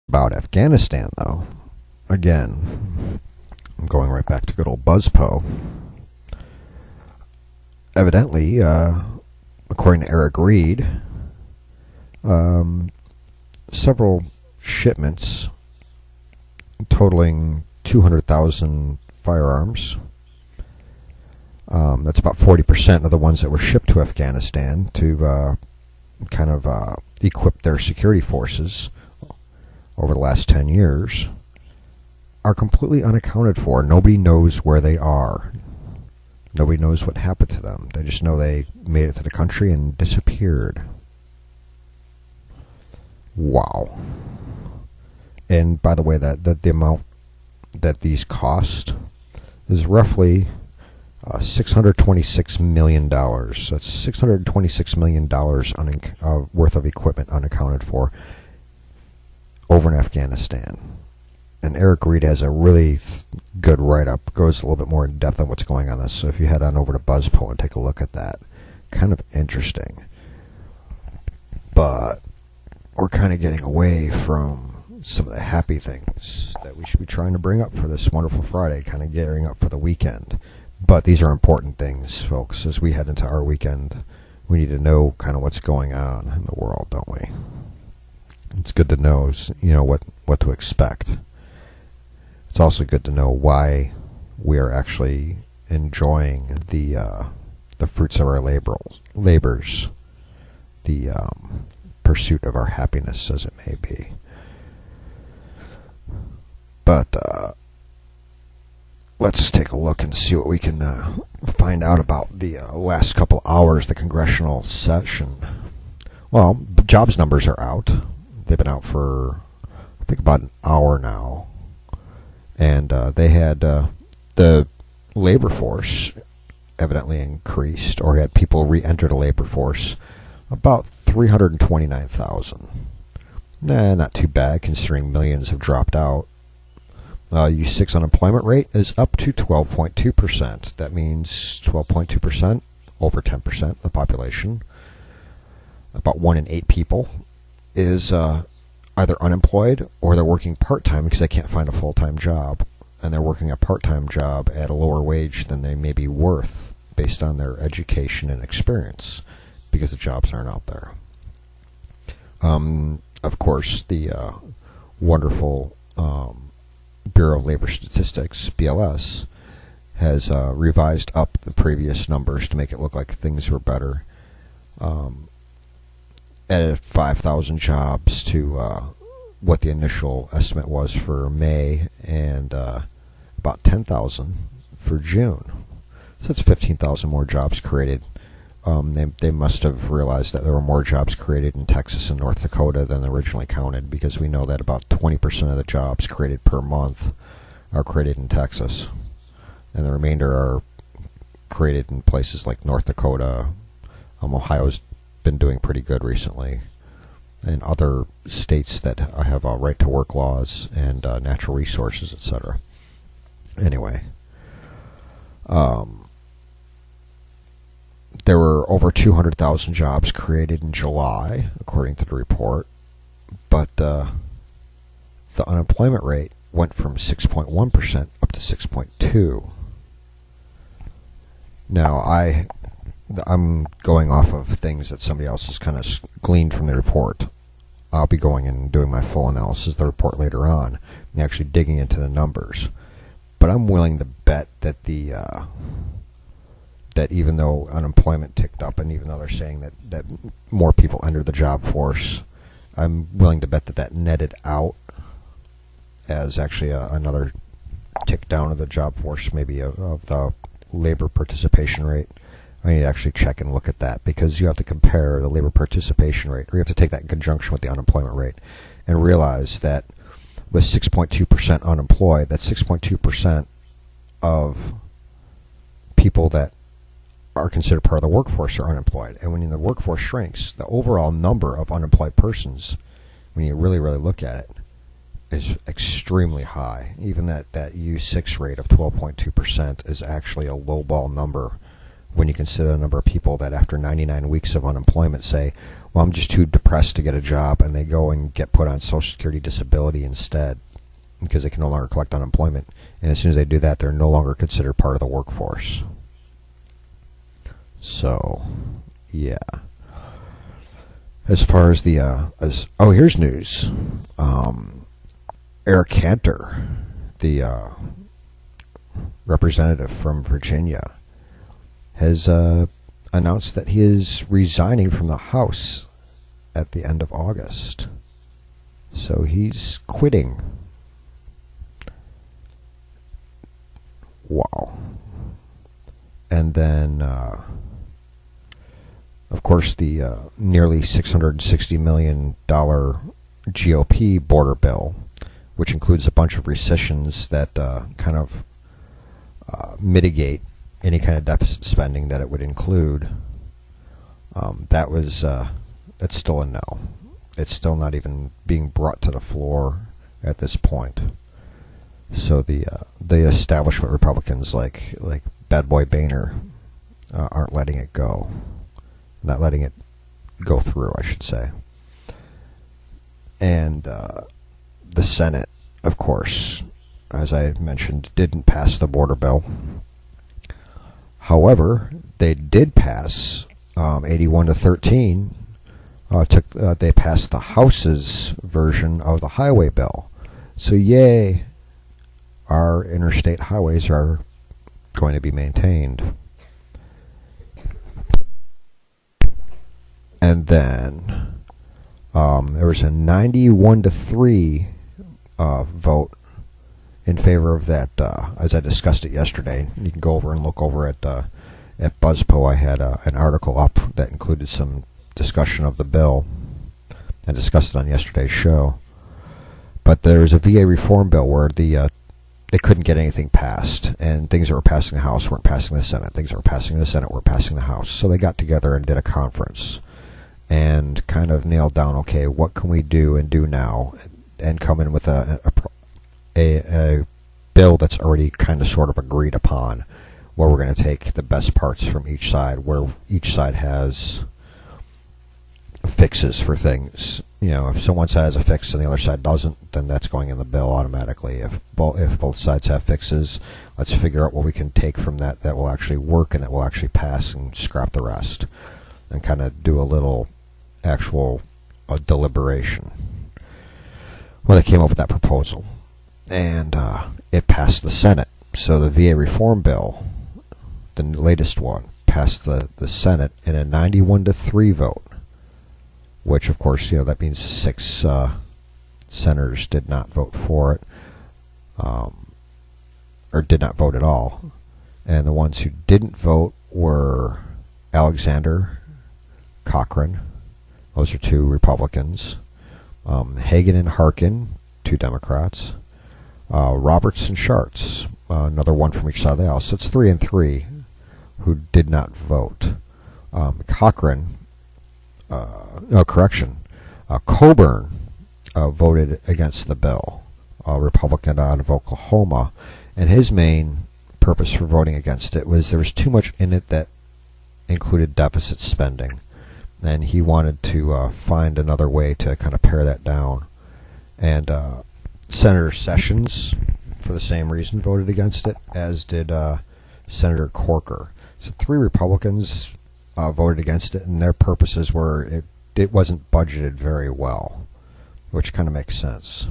About Afghanistan, though, again, I'm going right back to good old BuzzPo. Evidently, according to Eric Reed, several shipments totaling 200,000 firearms. That's about 40% of the ones that were shipped to Afghanistan to kind of equip their security forces over the last 10 years, are completely unaccounted for. Nobody knows where they are. Nobody knows what happened to them. They just know they made it to the country and disappeared. Wow. And by the way, that the amount that these cost is roughly $626 million. So that's $626 million worth of equipment unaccounted for over in Afghanistan. And Eric Reed has a really good write-up, goes a little bit more in depth on what's going on this. So if you head on over to BuzzPo and take a look at that, kind of interesting. But we're kind of getting away from some of the happy things that we should be trying to bring up for this wonderful Friday, kind of gearing up for the weekend. But these are important things, folks. As we head into our weekend, we need to know kind of what's going on in the world, don't we? It's good to know, what to expect. It's also good to know why we are actually enjoying the fruits of our labors, the pursuit of our happiness, as it may be. But let's take a look and see what we can find out about the last couple hours, the congressional session. Well, jobs numbers are out. They've been out for, I think, about an hour now. And they had the labor force evidently increased, or had people re-enter the labor force, about 329,000. Not too bad, considering millions have dropped out. U6 unemployment rate is up to 12.2%. That means 12.2%, over 10% of the population. About 1 in 8 people is either unemployed or they're working part-time because they can't find a full-time job, and they're working a part-time job at a lower wage than they may be worth based on their education and experience, because the jobs aren't out there. Of course, the wonderful Bureau of Labor Statistics, BLS, has revised up the previous numbers to make it look like things were better. Added 5,000 jobs to what the initial estimate was for May, and about 10,000 for June. So that's 15,000 more jobs created. They must have realized that there were more jobs created in Texas and North Dakota than originally counted, because we know that about 20% of the jobs created per month are created in Texas, and the remainder are created in places like North Dakota. Ohio's been doing pretty good recently, and other states that have right-to-work laws and natural resources, etc. Anyway, there were over 200,000 jobs created in July, according to the report, but the unemployment rate went from 6.1% up to 6.2%. Now, I'm going off of things that somebody else has kind of gleaned from the report. I'll be going and doing my full analysis of the report later on, and actually digging into the numbers. But I'm willing to bet that that even though unemployment ticked up, and even though they're saying that more people entered the job force, I'm willing to bet that netted out as actually another tick down of the job force, maybe of the labor participation rate. I need to actually check and look at that, because you have to compare the labor participation rate, or you have to take that in conjunction with the unemployment rate, and realize that with 6.2% unemployed, that's 6.2% of people that are considered part of the workforce are unemployed. And when the workforce shrinks, the overall number of unemployed persons, when you really, really look at it, is extremely high. Even that U6 rate of 12.2% is actually a lowball number when you consider the number of people that after 99 weeks of unemployment say, well, I'm just too depressed to get a job, and they go and get put on Social Security disability instead because they can no longer collect unemployment. And as soon as they do that, they're no longer considered part of the workforce. So, yeah. As far as the, here's news. Eric Cantor, the representative from Virginia, has announced that he is resigning from the House at the end of August. So he's quitting. Wow. And then, of course, the nearly $660 million GOP border bill, which includes a bunch of rescissions that kind of mitigate any kind of deficit spending that it would include. That's still a no. It's still not even being brought to the floor at this point. So the establishment Republicans like Bad Boy Boehner aren't letting it go. Not letting it go through, I should say. And the Senate, of course, as I mentioned, didn't pass the border bill. However, they did pass 81-13. They passed the House's version of the highway bill. So yay, our interstate highways are going to be maintained. And then there was a 91-3 vote in favor of that, as I discussed it yesterday. You can go over and look over at BuzzPo. I had an article up that included some discussion of the bill. I discussed it on yesterday's show. But there's a VA reform bill where they couldn't get anything passed, and things that were passing the House weren't passing the Senate. Things that were passing the Senate weren't passing the House. So they got together and did a conference and kind of nailed down, okay, what can we do and do now, and come in with a bill that's already kind of sort of agreed upon, where we're going to take the best parts from each side, where each side has fixes for things. You know, if someone side has a fix and the other side doesn't, then that's going in the bill automatically. If both sides have fixes, let's figure out what we can take from that will actually work and that will actually pass, and scrap the rest, and kind of do a little actual deliberation. Well, they came up with that proposal, and it passed the Senate. So the VA reform bill, the latest one, passed the Senate in a 91-3 vote, which, of course, that means 6 senators did not vote for it, or did not vote at all. And the ones who didn't vote were Alexander, Cochran, those are 2 Republicans, Hagan and Harkin, 2 Democrats, Roberts and Schartz, another one from each side of the House. So it's 3 and 3 who did not vote. Cochran, Coburn voted against the bill, a Republican out of Oklahoma, and his main purpose for voting against it was there was too much in it that included deficit spending, and he wanted to find another way to kind of pare that down. And Senator Sessions, for the same reason, voted against it, as did Senator Corker. So 3 Republicans voted against it, and their purposes were it wasn't budgeted very well, which kind of makes sense.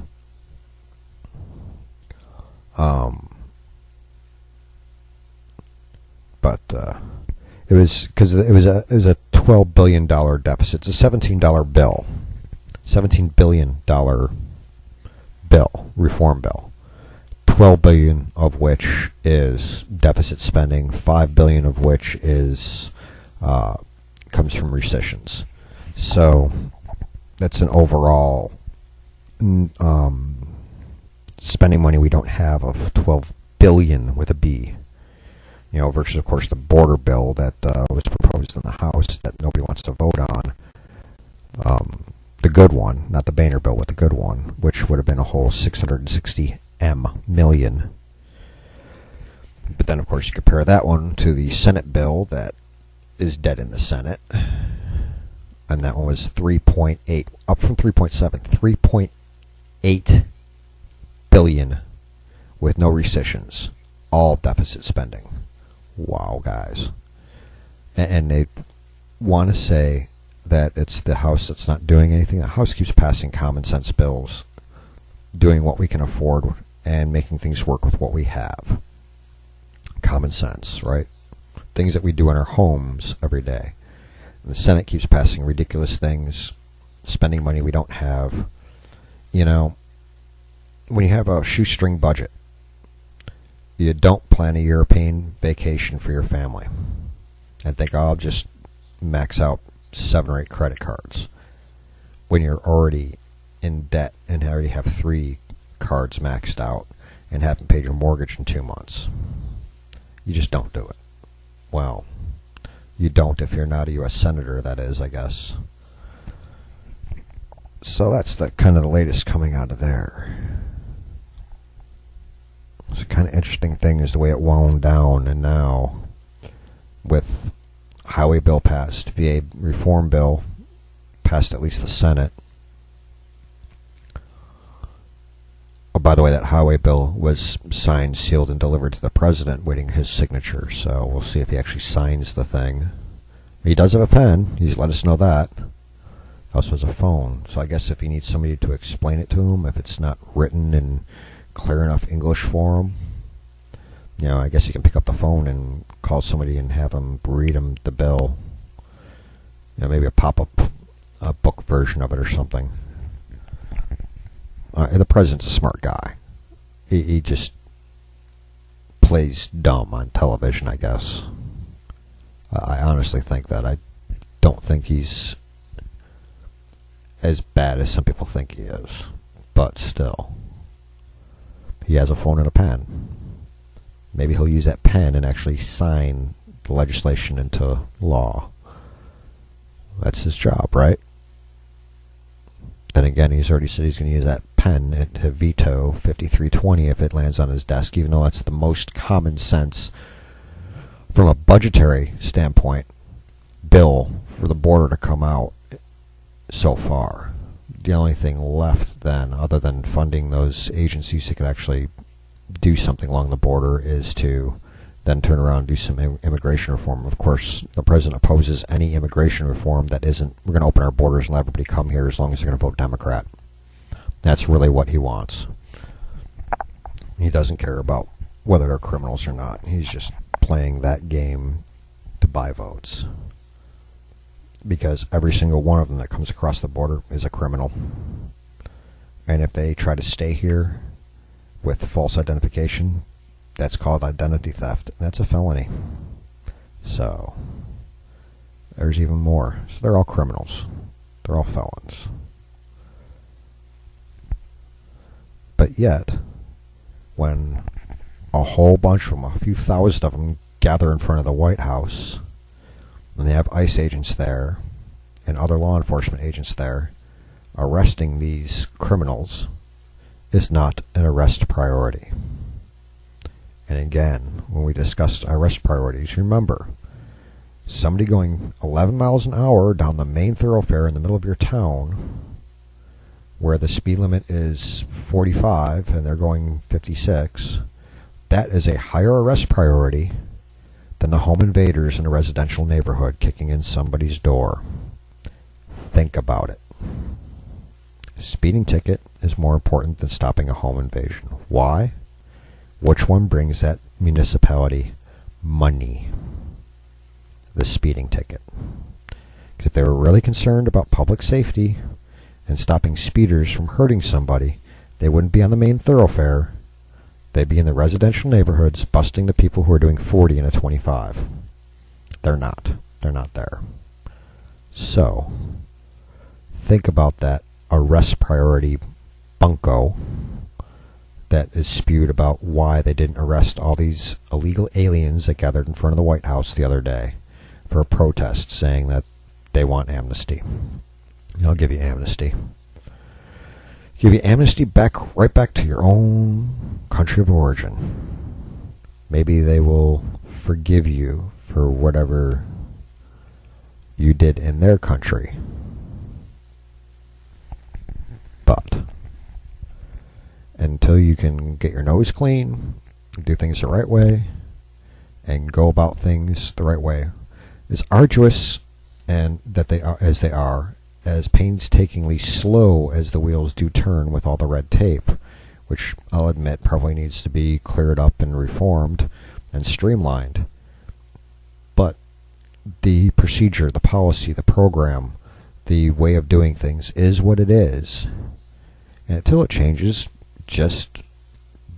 But it was because it was a $12 billion deficit. It's a $17 bill, $17 billion bill, reform bill. $12 billion of which is deficit spending, $5 billion of which is comes from rescissions. So that's an overall spending money we don't have of $12 billion with a B. Versus, of course, the border bill that was proposed in the House that nobody wants to vote on. The good one, not the Boehner bill, but the good one, which would have been a whole $660 million. But then, of course, you compare that one to the Senate bill that is dead in the Senate. And that one was 3.8, up from 3.7, 3.8 billion with no recessions, all deficit spending. Wow, guys. And they want to say that it's the House that's not doing anything. The House keeps passing common sense bills, doing what we can afford and making things work with what we have. Common sense, right? Things that we do in our homes every day. And the Senate keeps passing ridiculous things, spending money we don't have. You know, when you have a shoestring budget, you don't plan a European vacation for your family and think, oh, I'll just max out 7 or 8 credit cards when you're already in debt and already have 3 cards maxed out and haven't paid your mortgage in 2 months. You just don't do it. Well, you don't if you're not a U.S. Senator, that is, I guess. So that's the kind of the latest coming out of there. It's a kind of interesting thing is the way it wound down, and now with highway bill passed, VA reform bill passed at least the Senate. Oh, by the way, that highway bill was signed, sealed, and delivered to the president, waiting his signature. So we'll see if he actually signs the thing. He does have a pen. He's let us know that. Also has a phone. So I guess if he needs somebody to explain it to him, if it's not written in clear enough English for him, you know, I guess you can pick up the phone and call somebody and have them read him the bill. You know, maybe a pop-up book version of it or something. The president's a smart guy. He just plays dumb on television, I guess. I honestly think that. I don't think he's as bad as some people think he is. But still, he has a phone and a pen. Maybe he'll use that pen and actually sign the legislation into law. That's his job, right? Then again, he's already said he's going to use that pen to veto 5320 if it lands on his desk, even though that's the most common sense from a budgetary standpoint bill for the border to come out so far. The only thing left then, other than funding those agencies that could actually do something along the border, is to then turn around and do some immigration reform. Of course, the president opposes any immigration reform that isn't, we're going to open our borders and let everybody come here as long as they're going to vote Democrat. That's really what he wants. He doesn't care about whether they're criminals or not. He's just playing that game to buy votes. Because every single one of them that comes across the border is a criminal. And if they try to stay here with false identification, that's called identity theft. That's a felony. So, there's even more. So they're all criminals. They're all felons. But yet, when a whole bunch of them, a few thousand of them, gather in front of the White House, and they have ICE agents there and other law enforcement agents there, arresting these criminals is not an arrest priority. And again, when we discussed arrest priorities, remember, somebody going 11 miles an hour down the main thoroughfare in the middle of your town, where the speed limit is 45 and they're going 56, that is a higher arrest priority than the home invaders in a residential neighborhood kicking in somebody's door. Think about it. Speeding ticket is more important than stopping a home invasion. Why? Which one brings that municipality money? The speeding ticket. Because if they were really concerned about public safety and stopping speeders from hurting somebody, they wouldn't be on the main thoroughfare. They'd be in the residential neighborhoods busting the people who are doing 40 and a 25. They're not. They're not there. So, think about that arrest priority bunko that is spewed about why they didn't arrest all these illegal aliens that gathered in front of the White House the other day for a protest saying that they want amnesty. I'll give you amnesty. Give you amnesty right back to your own country of origin. Maybe they will forgive you for whatever you did in their country. But until you can get your nose clean, do things the right way, and go about things the right way, as arduous and that they are, as painstakingly slow as the wheels do turn with all the red tape, which I'll admit probably needs to be cleared up and reformed and streamlined. But the procedure, the policy, the program, the way of doing things is what it is. And until it changes, just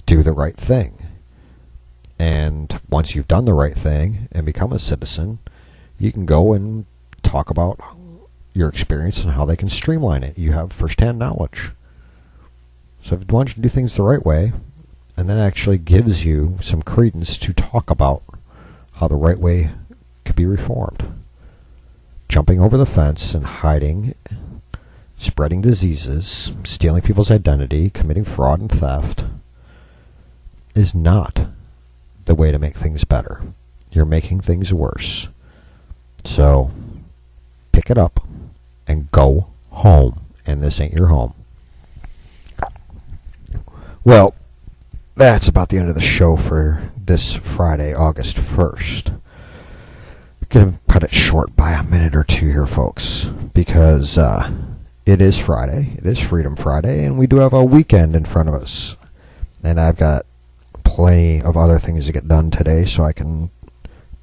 do the right thing. And once you've done the right thing and become a citizen, you can go and talk about your experience and how they can streamline it. You have first-hand knowledge. So if you want to do things the right way, and that actually gives you some credence to talk about how the right way could be reformed. Jumping over the fence and hiding, spreading diseases, stealing people's identity, committing fraud and theft is not the way to make things better. You're making things worse. So pick it up and go home. And this ain't your home. Well, that's about the end of the show for this Friday, August 1st. Going to cut it short by a minute or two here, folks, because it is Friday. It is Freedom Friday, and we do have a weekend in front of us. And I've got plenty of other things to get done today, so I can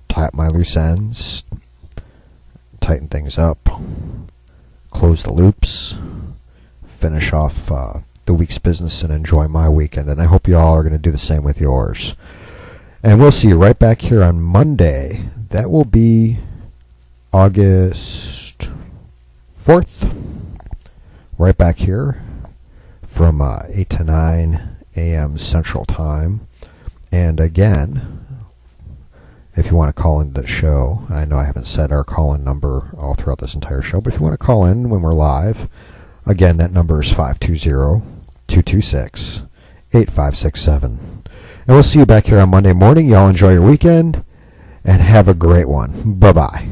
tie up my loose ends, tighten things up, close the loops, finish off the week's business, and enjoy my weekend. And I hope you all are going to do the same with yours. And we'll see you right back here on Monday. That will be August 4th. Right back here from 8 to 9 a.m. Central Time. And again, if you want to call into the show, I know I haven't said our call-in number all throughout this entire show, but if you want to call in when we're live, again, that number is 520-226-8567. And we'll see you back here on Monday morning. Y'all enjoy your weekend and have a great one. Bye-bye.